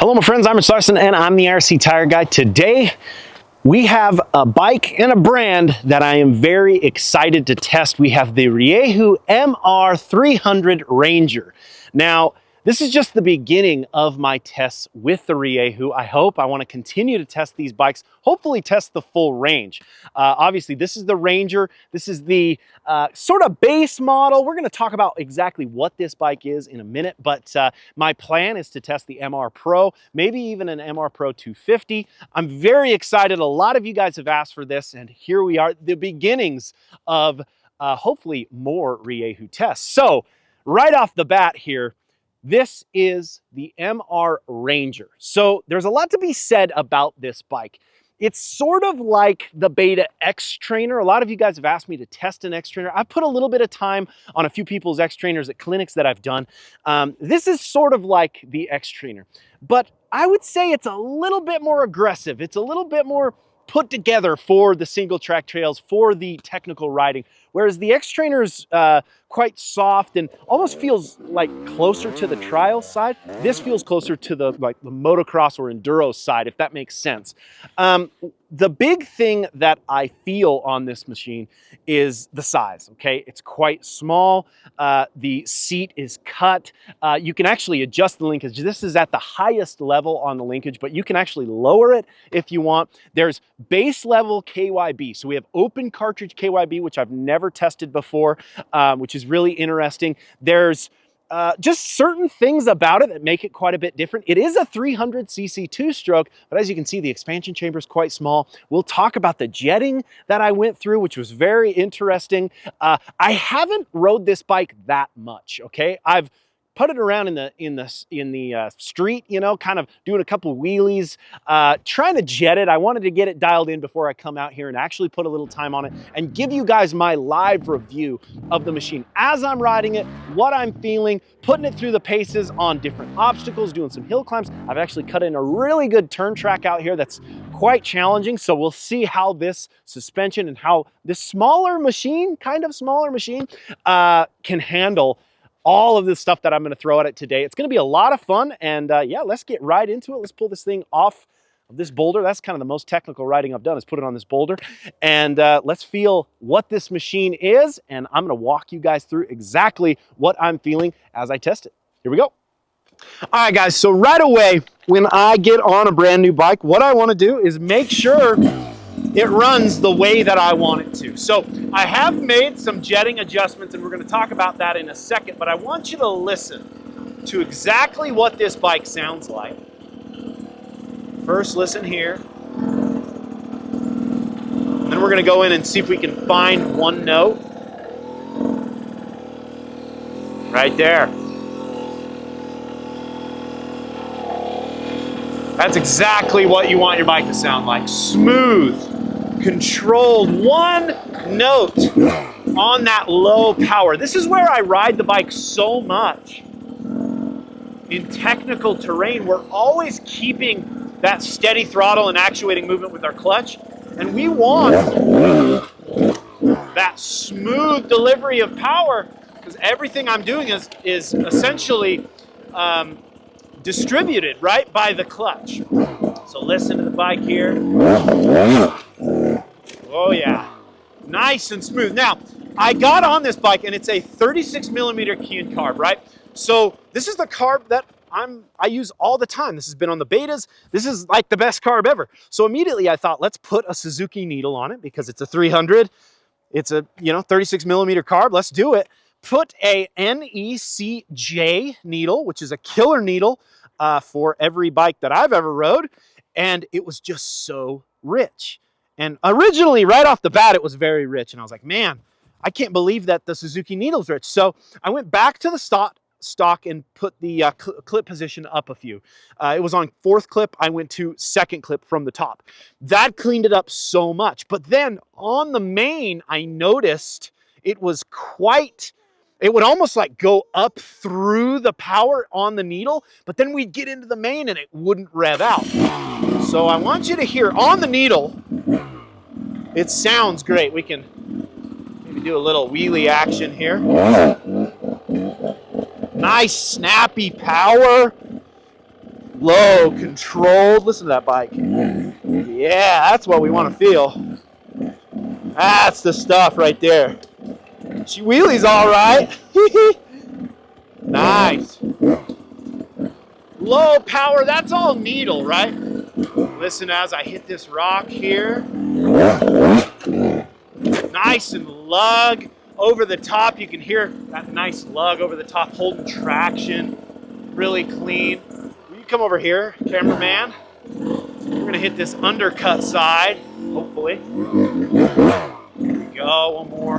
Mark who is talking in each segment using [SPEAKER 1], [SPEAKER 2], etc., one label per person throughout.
[SPEAKER 1] Hello my friends, I'm Rich Larson and I'm the IRC Tire Guy. Today we have a bike and a brand that I am very excited to test. We have the Rieju MR300 Ranger. Now, this is just the beginning of my tests with the Rieju. I want to continue to test these bikes, hopefully test the full range. Obviously, this is the Ranger. This is the sort of base model. We're going to talk about exactly what this bike is in a minute, but my plan is to test the MR Pro, maybe even an MR Pro 250. I'm very excited. A lot of you guys have asked for this, and here we are, the beginnings of hopefully more Rieju tests. So right off the bat here, this is the MR Ranger. So there's a lot to be said about this bike. It's sort of like the Beta X Trainer. A lot of you guys have asked me to test an X Trainer. I've put a little bit of time on a few people's X Trainers at clinics that I've done. This is sort of like the X Trainer, but I would say it's a little bit more aggressive. It's a little bit more put together for the single track trails, for the technical riding, whereas the X Trainer's quite soft and almost feels like closer to the trial side. This feels closer to the motocross or enduro side, if that makes sense. The big thing that I feel on this machine is the size, okay? It's quite small. The seat is cut. You can actually adjust the linkage. This is at the highest level on the linkage, but you can actually lower it if you want. There's base level KYB. So we have open cartridge KYB, which I've never tested before, which is really interesting. There's just certain things about it that make it quite a bit different. It is a 300cc two-stroke, but as you can see, the expansion chamber is quite small. We'll talk about the jetting that I went through, which was very interesting. I haven't rode this bike that much, okay? I've put it around in the street, you know, kind of doing a couple wheelies, trying to jet it. I wanted to get it dialed in before I come out here and actually put a little time on it and give you guys my live review of the machine as I'm riding it, what I'm feeling, putting it through the paces on different obstacles, doing some hill climbs. I've actually cut in a really good turn track out here that's quite challenging. So we'll see how this suspension and how this smaller machine, kind of smaller machine, can handle all of this stuff that I'm going to throw at it today. It's going to be a lot of fun, and yeah, let's get right into it. Let's pull this thing off of this boulder. That's kind of the most technical riding I've done, is put it on this boulder, and let's feel what this machine is, and I'm going to walk you guys through exactly what I'm feeling as I test it. Here we go. All right, guys, so right away, when I get on a brand new bike, what I want to do is make sure it runs the way that I want it to. So I have made some jetting adjustments, and we're going to talk about that in a second, but I want you to listen to exactly what this bike sounds like. First, listen here. And then we're going to go in and see if we can find one note. Right there. That's exactly what you want your bike to sound like. Smooth, controlled, one note on that low power. This is where I ride the bike so much. In technical terrain, we're always keeping that steady throttle and actuating movement with our clutch, and we want that smooth delivery of power, because everything I'm doing is essentially distributed right by the clutch. So listen to the bike here. Oh yeah, nice and smooth. Now, I got on this bike and it's a 36mm key carb, right? So this is the carb that I use all the time. This has been on the betas. This is like the best carb ever. So immediately I thought, let's put a Suzuki needle on it because it's a 300. It's a 36mm carb. Let's do it. Put a NECJ needle, which is a killer needle for every bike that I've ever rode, and it was just so rich. And originally, right off the bat, it was very rich, and I was like, man, I can't believe that the Suzuki needle's rich. So I went back to the stock and put the clip position up a few. It was on 4th clip. I went to 2nd clip from the top. That cleaned it up so much. But then on the main, I noticed it was it would almost like go up through the power on the needle, but then we'd get into the main and it wouldn't rev out. So I want you to hear on the needle, it sounds great. We can maybe do a little wheelie action here. Nice snappy power. Low, controlled. Listen to that bike. Yeah, that's what we want to feel. That's the stuff right there. She wheelies all right. Nice. Low power, that's all needle, right? Listen as I hit this rock here. Nice and lug over the top. You can hear that nice lug over the top, holding traction. Really clean. Will you come over here, cameraman? We're gonna hit this undercut side, hopefully. Here we go, one more.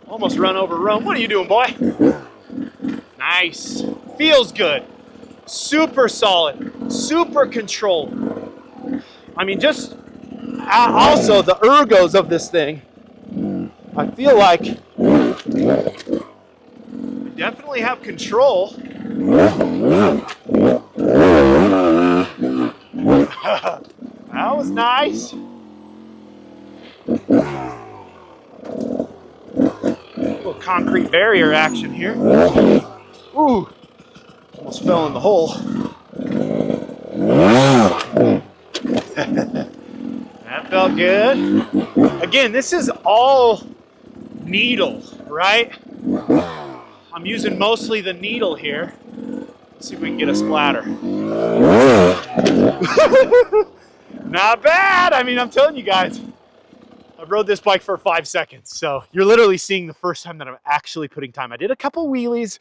[SPEAKER 1] Almost run over Rome. What are you doing, boy? Nice. Feels good. Super solid. Super controlled. I mean, just also the ergos of this thing. I feel like we definitely have control. That was nice. Little concrete barrier action here. Ooh, almost fell in the hole. That felt good. Again, this is all needle, right? I'm using mostly the needle here. Let's see if we can get a splatter. Not bad. I mean, I'm telling you guys, I've rode this bike for 5 seconds. So you're literally seeing the first time that I'm actually putting time. I did a couple wheelies,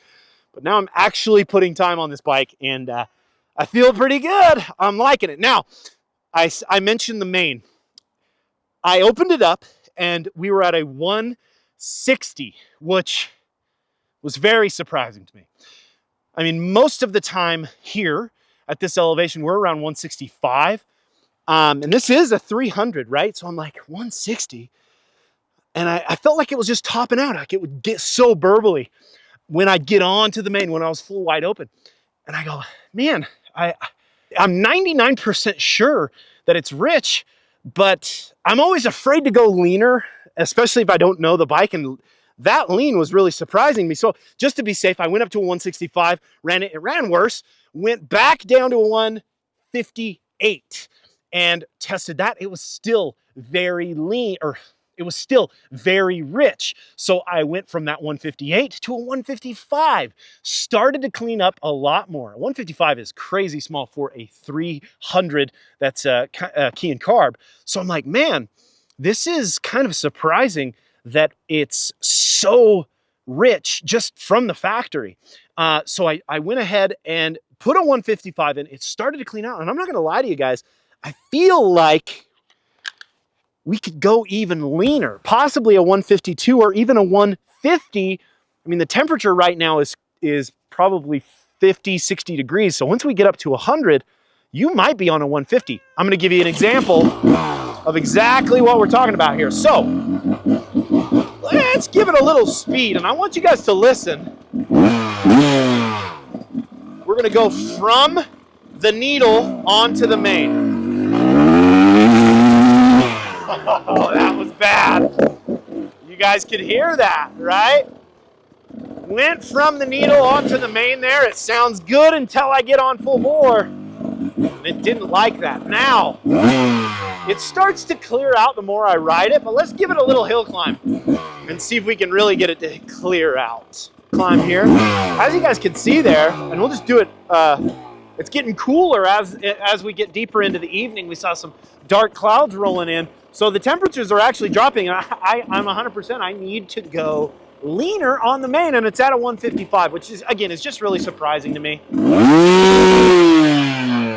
[SPEAKER 1] but now I'm actually putting time on this bike, and I feel pretty good. I'm liking it. Now, I mentioned the main. I opened it up, and we were at a 160, which was very surprising to me. I mean, most of the time here at this elevation, we're around 165. And this is a 300, right? So I'm like, 160. And I felt like it was just topping out. Like it would get so burbly when I'd get onto the main when I was full wide open. And I go, man, I'm 99% sure that it's rich, but I'm always afraid to go leaner, especially if I don't know the bike. And that lean was really surprising me. So just to be safe, I went up to a 165, ran it. It ran worse, went back down to a 158 and tested that. It was still very lean, or it was still very rich. So I went from that 158 to a 155, started to clean up a lot more. 155 is crazy small for a 300 that's key and carb. So I'm like, man, this is kind of surprising that it's so rich just from the factory. So I went ahead and put a 155 in. It started to clean out. And I'm not going to lie to you guys, I feel like we could go even leaner, possibly a 152 or even a 150. I mean, the temperature right now is probably 50, 60 degrees. So once we get up to 100, you might be on a 150. I'm going to give you an example of exactly what we're talking about here. So let's give it a little speed, and I want you guys to listen. We're going to go from the needle onto the main. Oh, that was bad. You guys could hear that, right? Went from the needle onto the main there. It sounds good until I get on full bore. It didn't like that. Now, it starts to clear out the more I ride it, but let's give it a little hill climb and see if we can really get it to clear out. Climb here. As you guys can see there, and we'll just do it, it's getting cooler as we get deeper into the evening. We saw some dark clouds rolling in. So the temperatures are actually dropping. I'm 100%. I need to go leaner on the main, and it's at a 155, which is, again, is just really surprising to me.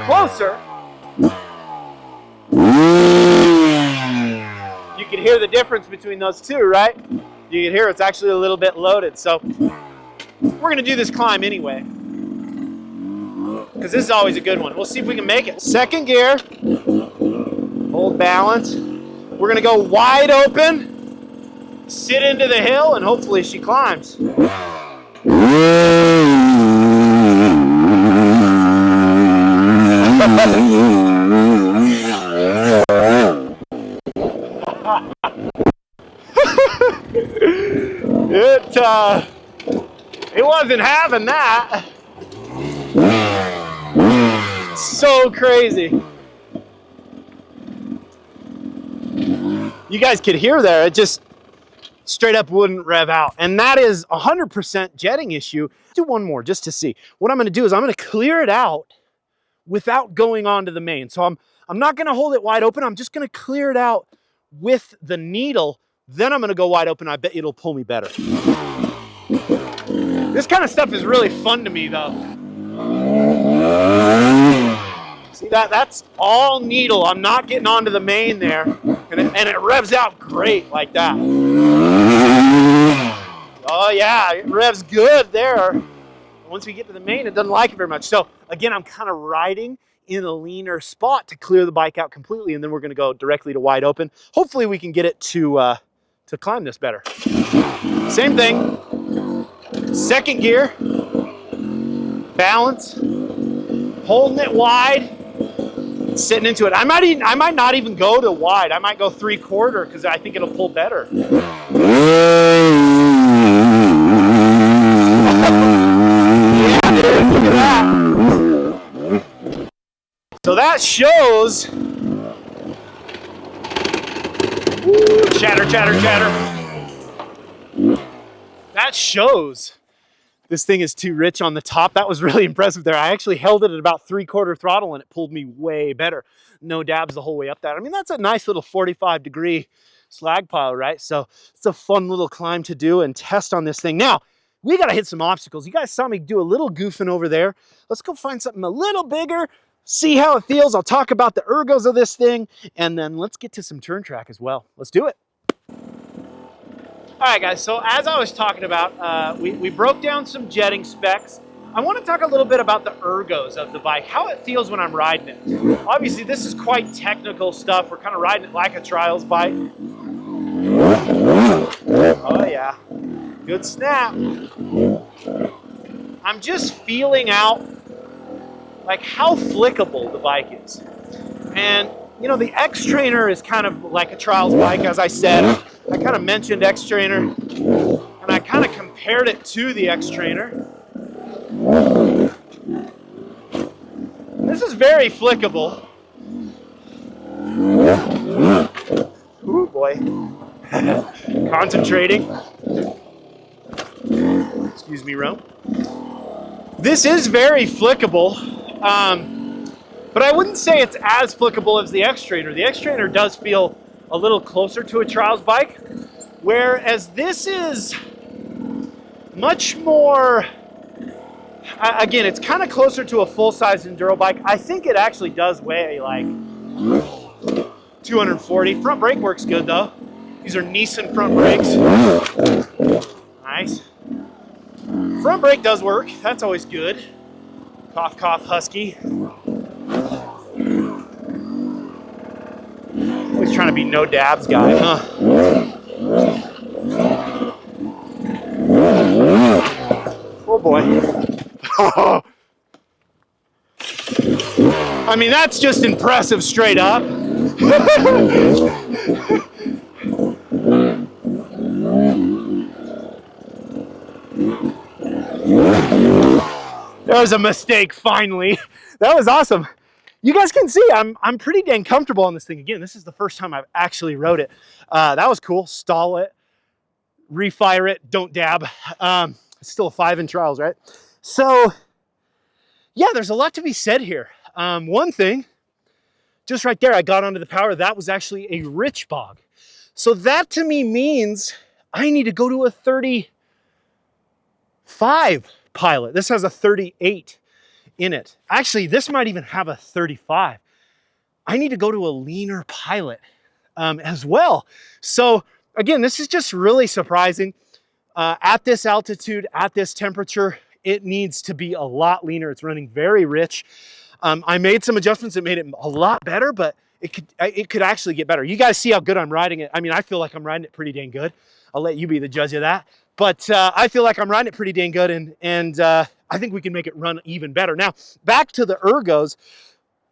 [SPEAKER 1] Closer. You can hear the difference between those two, right? You can hear it's actually a little bit loaded. So we're going to do this climb anyway, because this is always a good one. We'll see if we can make it. Second gear. Hold balance. We're going to go wide open, sit into the hill, and hopefully she climbs. It wasn't having that. so crazy. You guys could hear there, it just straight up wouldn't rev out. And that is 100% jetting issue. Do one more just to see. What I'm gonna do is I'm gonna clear it out without going onto the main. So I'm not gonna hold it wide open. I'm just gonna clear it out with the needle. Then I'm gonna go wide open. I bet it'll pull me better. This kind of stuff is really fun to me though. See that's all needle. I'm not getting onto the main there. And it revs out great like that. Oh yeah, it revs good there. Once we get to the main, it doesn't like it very much. So again, I'm kind of riding in a leaner spot to clear the bike out completely, and then we're gonna go directly to wide open. Hopefully we can get it to climb this better. Same thing, second gear, balance, holding it wide, sitting into it. I might not even go to wide. I might go 3/4 because I think it'll pull better. Look at that. So that shows. Ooh, chatter, chatter, chatter. That shows this thing is too rich on the top. That was really impressive there. I actually held it at about 3/4 throttle and it pulled me way better. No dabs the whole way up that. I mean, that's a nice little 45-degree slag pile, right? So it's a fun little climb to do and test on this thing. Now, we got to hit some obstacles. You guys saw me do a little goofing over there. Let's go find something a little bigger, see how it feels. I'll talk about the ergos of this thing, and then let's get to some turn track as well. Let's do it. All right, guys, so as I was talking about, we broke down some jetting specs. I want to talk a little bit about the ergos of the bike, how it feels when I'm riding it. Obviously, this is quite technical stuff. We're kind of riding it like a trials bike. Oh, yeah. Good snap. I'm just feeling out like how flickable the bike is. And you know, the X Trainer is kind of like a trials bike, as I said. I kind of mentioned X Trainer and I kind of compared it to the X Trainer. This is very flickable. Ooh boy. Concentrating. Excuse me, Rome. This is very flickable, but I wouldn't say it's as flickable as the X Trainer. The X Trainer does feel a little closer to a trials bike, whereas this is much more, again, it's kind of closer to a full-size enduro bike. I think it actually does weigh like 240. Front brake works good though. These are Nissan front brakes. Nice. Front brake does work. That's always good. Cough, cough, husky. Always trying to be no dabs guy, huh? Oh boy. I mean, that's just impressive straight up. There was a mistake finally. That was awesome. You guys can see I'm pretty dang comfortable on this thing. Again, this is the first time I've actually rode it. That was cool. Stall it, refire it, don't dab. It's still a 5 in trials, right? So yeah, there's a lot to be said here. One thing, just right there, I got onto the power. That was actually a rich bog. So that to me means I need to go to a 35 Pilot. This has a 38 in it. Actually, this might even have a 35. I need to go to a leaner Pilot as well. So again, this is just really surprising. At this altitude, at this temperature, it needs to be a lot leaner. It's running very rich. I made some adjustments that made it a lot better, but it could actually get better. You guys see how good I'm riding it. I mean, I feel like I'm riding it pretty dang good. I'll let you be the judge of that. But I feel like I'm riding it pretty dang good, and I think we can make it run even better. Now, back to the ergos,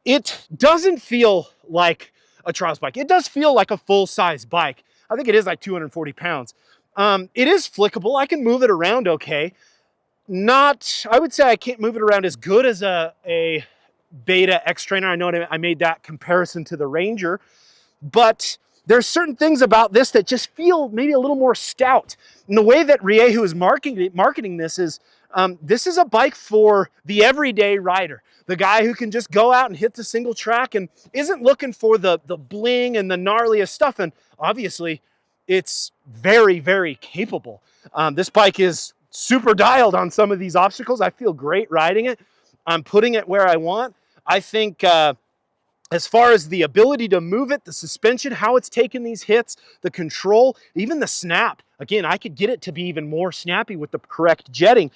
[SPEAKER 1] it doesn't feel like a trials bike. It does feel like a full-size bike. I think it is like 240 pounds. It is flickable. I can move it around okay. I would say I can't move it around as good as a Beta X Trainer. I know I made that comparison to the Ranger, but there's certain things about this that just feel maybe a little more stout. And the way that Rieju is marketing this is a bike for the everyday rider, the guy who can just go out and hit the single track and isn't looking for the bling and the gnarliest stuff. And obviously, it's very, very capable. This bike is super dialed on some of these obstacles. I feel great riding it. I'm putting it where I want. I think as far as the ability to move it, the suspension, how it's taking these hits, the control, even the snap. Again, I could get it to be even more snappy with the correct jetting,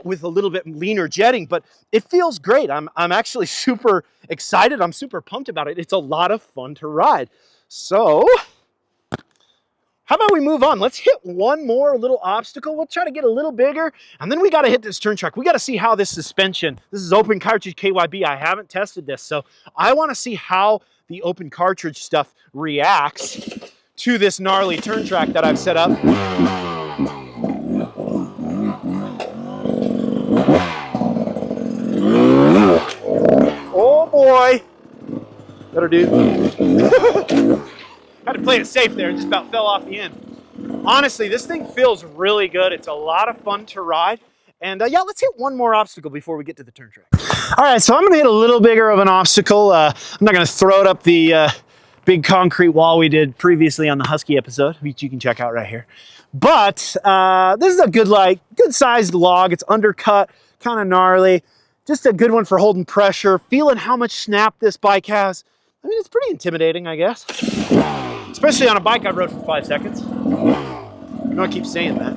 [SPEAKER 1] with a little bit leaner jetting, but it feels great. I'm actually super excited. I'm super pumped about it. It's a lot of fun to ride. So how about we move on? Let's hit one more little obstacle. We'll try to get a little bigger, and then we got to hit this turn track. We got to see how this suspension, this is open cartridge KYB. I haven't tested this, so I want to see how the open cartridge stuff reacts to this gnarly turn track that I've set up. Oh boy. Better do. Had to play it safe there, just about fell off the end. Honestly, this thing feels really good. It's a lot of fun to ride. And yeah, let's hit one more obstacle before we get to the turn track. All right, so I'm gonna hit a little bigger of an obstacle. I'm not gonna throw it up the big concrete wall we did previously on the Husky episode, which you can check out right here. But this is a good sized log. It's undercut, kind of gnarly. Just a good one for holding pressure, feeling how much snap this bike has. I mean, it's pretty intimidating, I guess. Especially on a bike I rode for 5 seconds. I know I keep saying that.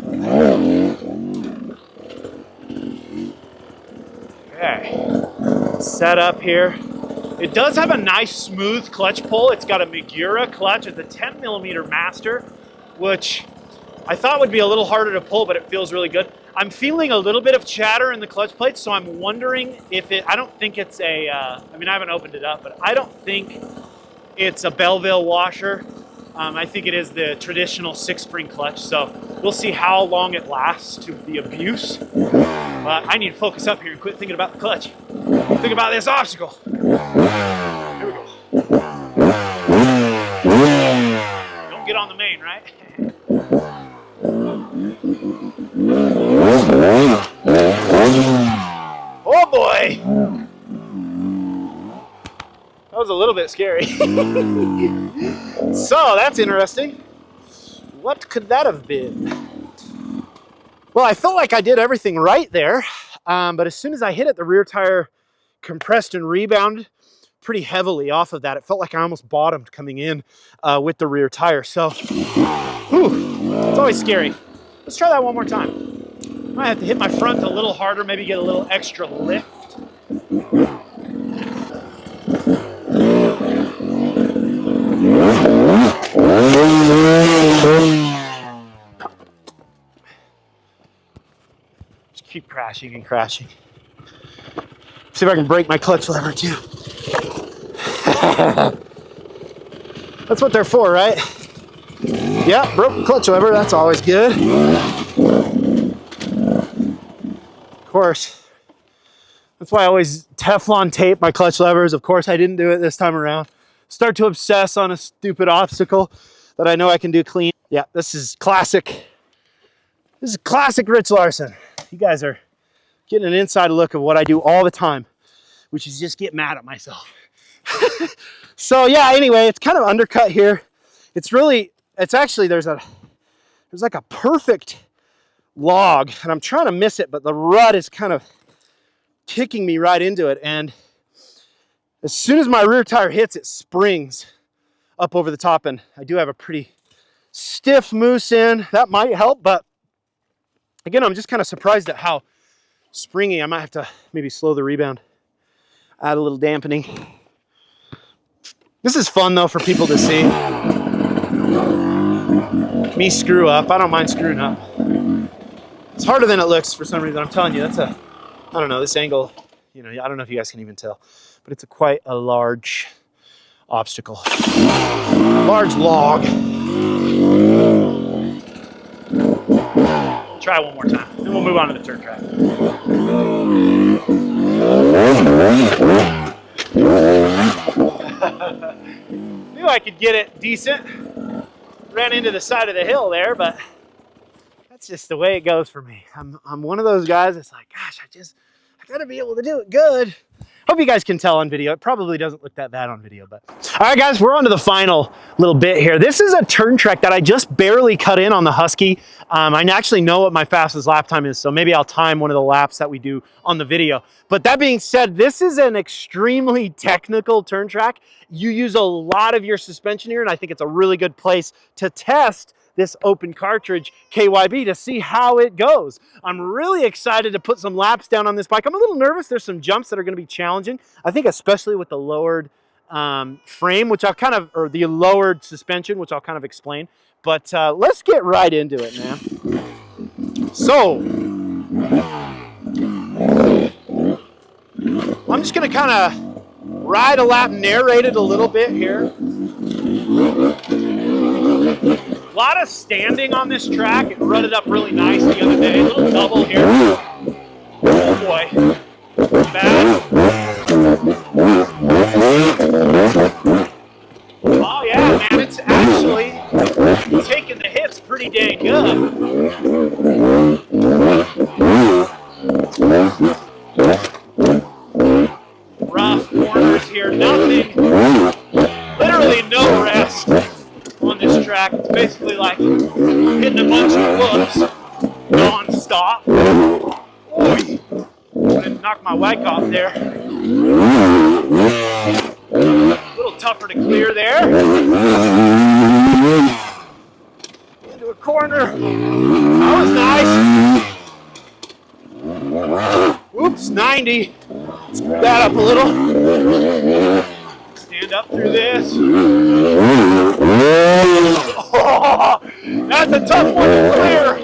[SPEAKER 1] Okay, set up here. It does have a nice smooth clutch pull. It's got a Megura clutch. It's a 10mm master, which I thought would be a little harder to pull, but it feels really good. I'm feeling a little bit of chatter in the clutch plates, so I'm wondering if I don't think it's a, I mean, I haven't opened it up, but I don't think it's a Belleville washer. I think it is the traditional 6-spring clutch, so we'll see how long it lasts to the abuse. But I need to focus up here and quit thinking about the clutch. Think about this obstacle. Here we go. Don't get on the main, right? Oh boy! That was a little bit scary. So that's interesting. What could that have been? Well, I felt like I did everything right there, but as soon as I hit it, the rear tire compressed and rebounded pretty heavily off of that. It felt like I almost bottomed coming in with the rear tire. So, it's always scary. Let's try that one more time. Might have to hit my front a little harder, maybe get a little extra lift. Just keep crashing and crashing. See if I can break my clutch lever too. That's what they're for, right? Yeah, broke the clutch lever, that's always good. Of course, that's why I always Teflon tape my clutch levers. Of course, I didn't do it this time around. Start to obsess on a stupid obstacle that I know I can do clean. Yeah, this is classic. This is classic Rich Larson. You guys are getting an inside look of what I do all the time, which is just get mad at myself. So yeah, anyway, it's kind of undercut here. It's actually, there's like a perfect log, and I'm trying to miss it, but the rut is kind of kicking me right into it. And as soon as my rear tire hits, it springs up over the top, and I do have a pretty stiff moose in. That might help, but again, I'm just kind of surprised at how springy. I might have to maybe slow the rebound, add a little dampening. This is fun though for people to see. Me screw up. I don't mind screwing up. It's harder than it looks for some reason. I'm telling you, I don't know, this angle, you know, I don't know if you guys can even tell, but it's quite a large obstacle. Large log. Try one more time, then we'll move on to the turn track. Knew I could get it decent. Ran into the side of the hill there, but that's just the way it goes for me. I'm one of those guys that's like, gosh, I gotta be able to do it good. Hope you guys can tell on video. It probably doesn't look that bad on video, but. All right, guys, we're on to the final little bit here. This is a turn trek that I just barely cut in on the Husky. I actually know what my fastest lap time is, so maybe I'll time one of the laps that we do on the video. But that being said, this is an extremely technical turn track. You use a lot of your suspension here, and I think it's a really good place to test this open cartridge KYB to see how it goes. I'm really excited to put some laps down on this bike. I'm a little nervous. There's some jumps that are going to be challenging. I think especially with the lowered frame, which I'll kind of, or the lowered suspension, which I'll kind of explain. But let's get right into it, man. So, I'm just going to kind of ride a lap, narrate it a little bit here. A lot of standing on this track. It rutted up really nice the other day. A little double here. Oh boy. Bad. Oh yeah, man. It's actually taking the hits pretty dang good. Rough corners here. Nothing. Literally no rest on this track. It's basically like hitting a bunch of whoops non-stop. Oy! I didn't knock my bike off there. A little tougher to clear there. Into a corner. That was nice. Oops, 90. Screw that up a little. Stand up through this. Oh, that's a tough one to clear.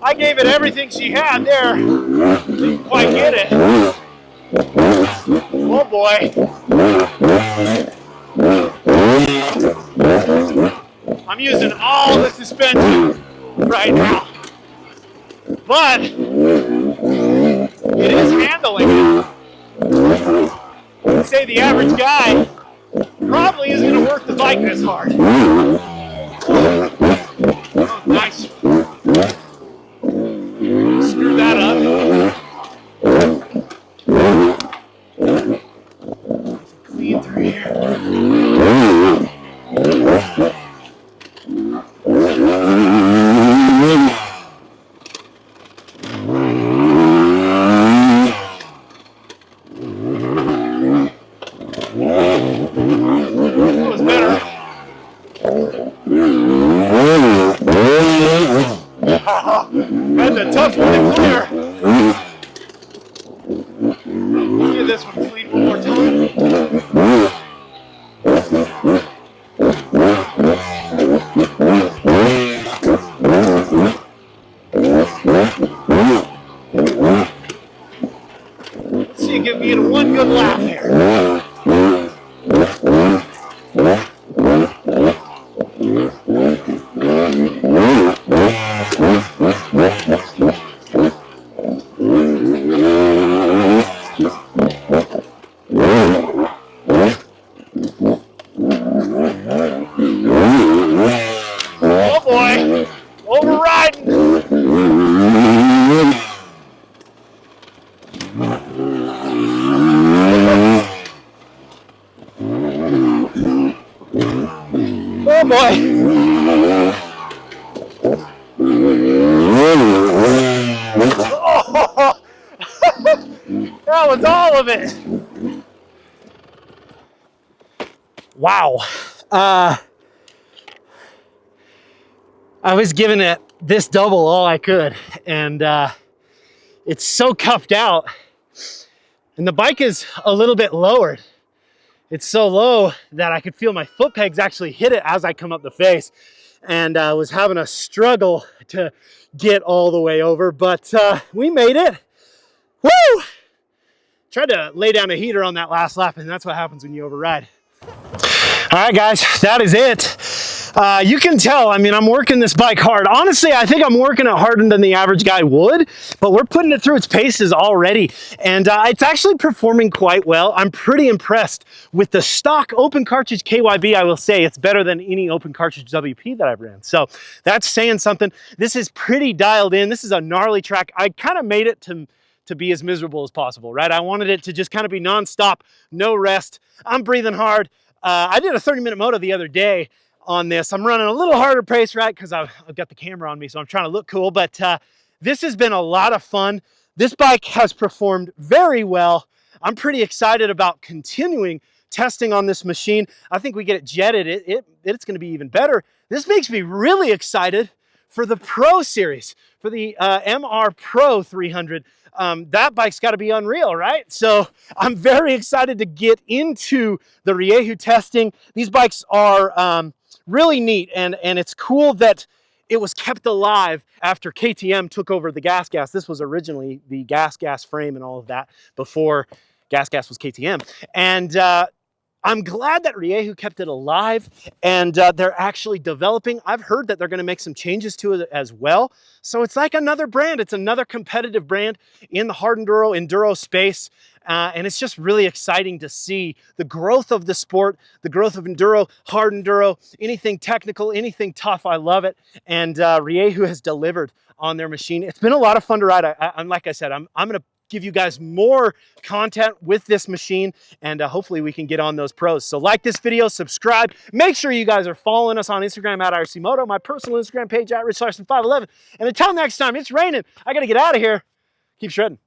[SPEAKER 1] I gave it everything she had there. Didn't quite get it. Oh boy. I'm using all the suspension right now. But it is handling it. I'd say the average guy probably isn't going to work the bike this hard. Oh, nice. Screw that up. Clean through here. That was better. That's a tough one to clear. Let's get this one clean one more time. Let's see, give me one good lap here. Oh boy, overriding. Oh boy. Oh, that was all of it. Wow. I was giving it this double all I could, and it's so cuffed out, and the bike is a little bit lowered. It's so low that I could feel my foot pegs actually hit it as I come up the face, and I was having a struggle to get all the way over, but we made it. Woo! Tried to lay down a heater on that last lap, and that's what happens when you override. All right, guys, that is it. You can tell, I mean, I'm working this bike hard. Honestly, I think I'm working it harder than the average guy would, but we're putting it through its paces already. And it's actually performing quite well. I'm pretty impressed with the stock open cartridge KYB. I will say it's better than any open cartridge WP that I've ran. So that's saying something. This is pretty dialed in. This is a gnarly track. I kind of made it to be as miserable as possible, right? I wanted it to just kind of be nonstop, no rest. I'm breathing hard. I did a 30-minute moto the other day on this. I'm running a little harder pace, right? Because I've got the camera on me, so I'm trying to look cool. But this has been a lot of fun. This bike has performed very well. I'm pretty excited about continuing testing on this machine. I think we get it jetted, it's going to be even better. This makes me really excited for the Pro Series, for the MR Pro 300. That bike's got to be unreal, right? So I'm very excited to get into the Rieju testing. These bikes are really neat, and it's cool that it was kept alive after KTM took over the gas. This was originally the gas frame and all of that before gas was KTM. And I'm glad that Rieju kept it alive, and they're actually developing. I've heard that they're going to make some changes to it as well. So it's like another brand. It's another competitive brand in the hard enduro space. And it's just really exciting to see the growth of the sport, the growth of enduro, hard enduro, anything technical, anything tough. I love it. And Rieju has delivered on their machine. It's been a lot of fun to ride. Like I said, I'm going to give you guys more content with this machine, and hopefully we can get on those pros. So like this video, subscribe. Make sure you guys are following us on Instagram at IRC Moto, my personal Instagram page at Rich511. And until next time, it's raining. I got to get out of here. Keep shredding.